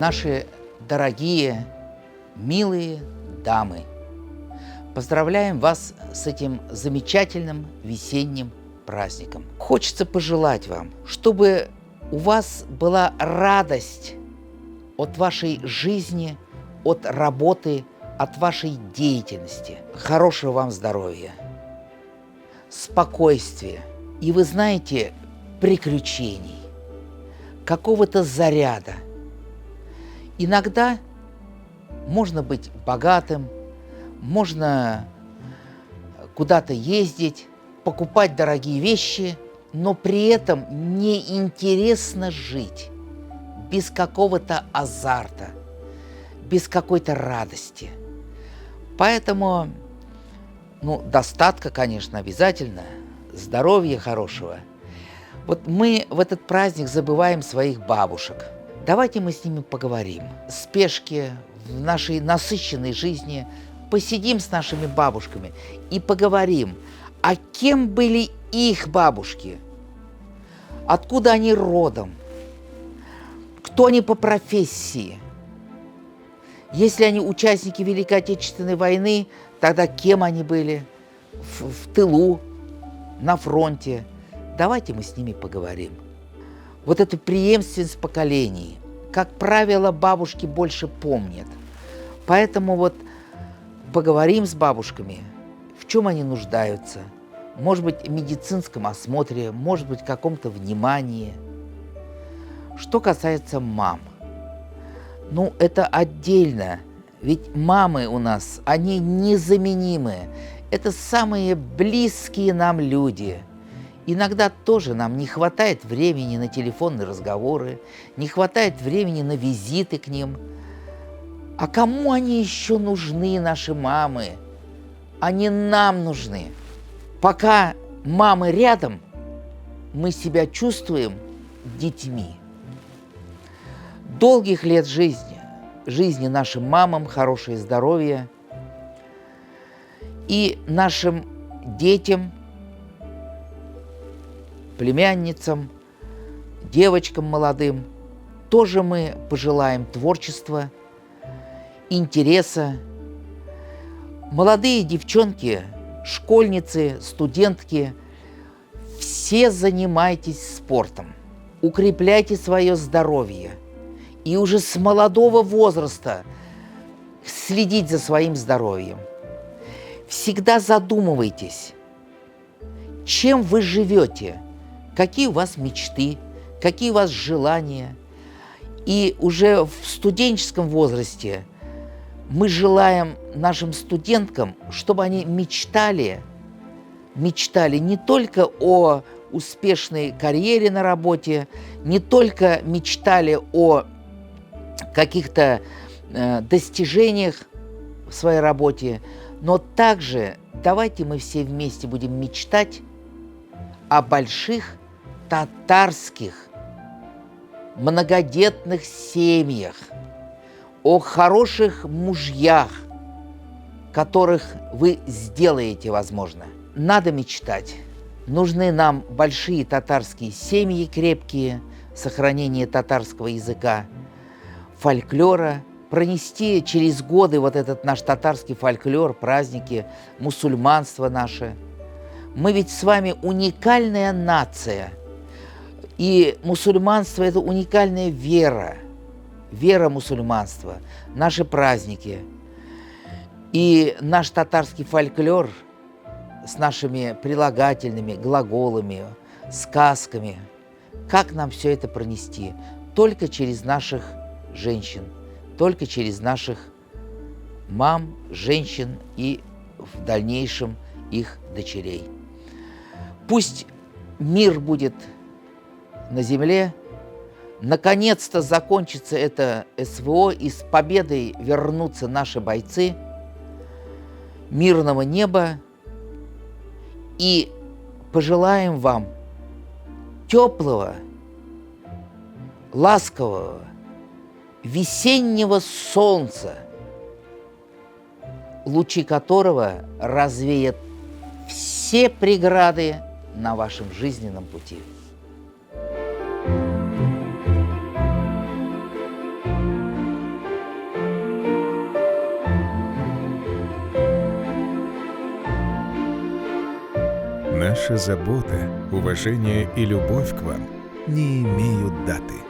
Наши дорогие, милые дамы, поздравляем вас с этим замечательным весенним праздником. Хочется пожелать вам, чтобы у вас была радость от вашей жизни, от работы, от вашей деятельности. Хорошего вам здоровья, спокойствия и, вы знаете, приключений, какого-то заряда. Иногда можно быть богатым, можно куда-то ездить, покупать дорогие вещи, но при этом неинтересно жить, без какого-то азарта, без какой-то радости. Поэтому, достатка, конечно, обязательно, здоровья хорошего. Вот мы в этот праздник забываем своих бабушек. Давайте мы с ними поговорим. В спешке, в нашей насыщенной жизни посидим с нашими бабушками и поговорим, а кем были их бабушки, откуда они родом, кто они по профессии. Если они участники Великой Отечественной войны, тогда кем они были в тылу, на фронте. Давайте мы с ними поговорим. Вот эту преемственность поколений, как правило, бабушки больше помнят. Поэтому вот поговорим с бабушками, в чем они нуждаются. Может быть, в медицинском осмотре, может быть, в каком-то внимании. Что касается мам, это отдельно. Ведь мамы у нас, они незаменимые. Это самые близкие нам люди. Иногда тоже нам не хватает времени на телефонные разговоры, не хватает времени на визиты к ним. А кому они еще нужны, наши мамы? Они нам нужны. Пока мамы рядом, мы себя чувствуем детьми. Долгих лет жизни нашим мамам, хорошее здоровье. И нашим детям, племянницам, девочкам молодым тоже мы пожелаем творчества, интереса. Молодые девчонки, школьницы, студентки, все занимайтесь спортом, укрепляйте свое здоровье. И уже с молодого возраста следить за своим здоровьем. Всегда задумывайтесь, чем вы живете, какие у вас мечты, какие у вас желания. И уже в студенческом возрасте мы желаем нашим студенткам, чтобы они мечтали не только о успешной карьере на работе, не только мечтали о каких-то достижениях в своей работе, но также давайте мы все вместе будем мечтать о больших татарских многодетных семьях, о хороших мужьях, которых вы сделаете, возможно. Надо мечтать. Нужны нам большие татарские семьи крепкие, сохранение татарского языка, фольклора, пронести через годы вот этот наш татарский фольклор, праздники, мусульманство наше. Мы ведь с вами уникальная нация. И мусульманство – это уникальная вера, вера мусульманства, наши праздники. И наш татарский фольклор с нашими прилагательными, глаголами, сказками. Как нам все это пронести? Только через наших женщин, только через наших мам, женщин и в дальнейшем их дочерей. Пусть мир будет на земле, наконец-то закончится это СВО, и с победой вернутся наши бойцы, мирного неба, и пожелаем вам теплого, ласкового, весеннего солнца, лучи которого развеят все преграды на вашем жизненном пути. Наша забота, уважение и любовь к вам не имеют даты.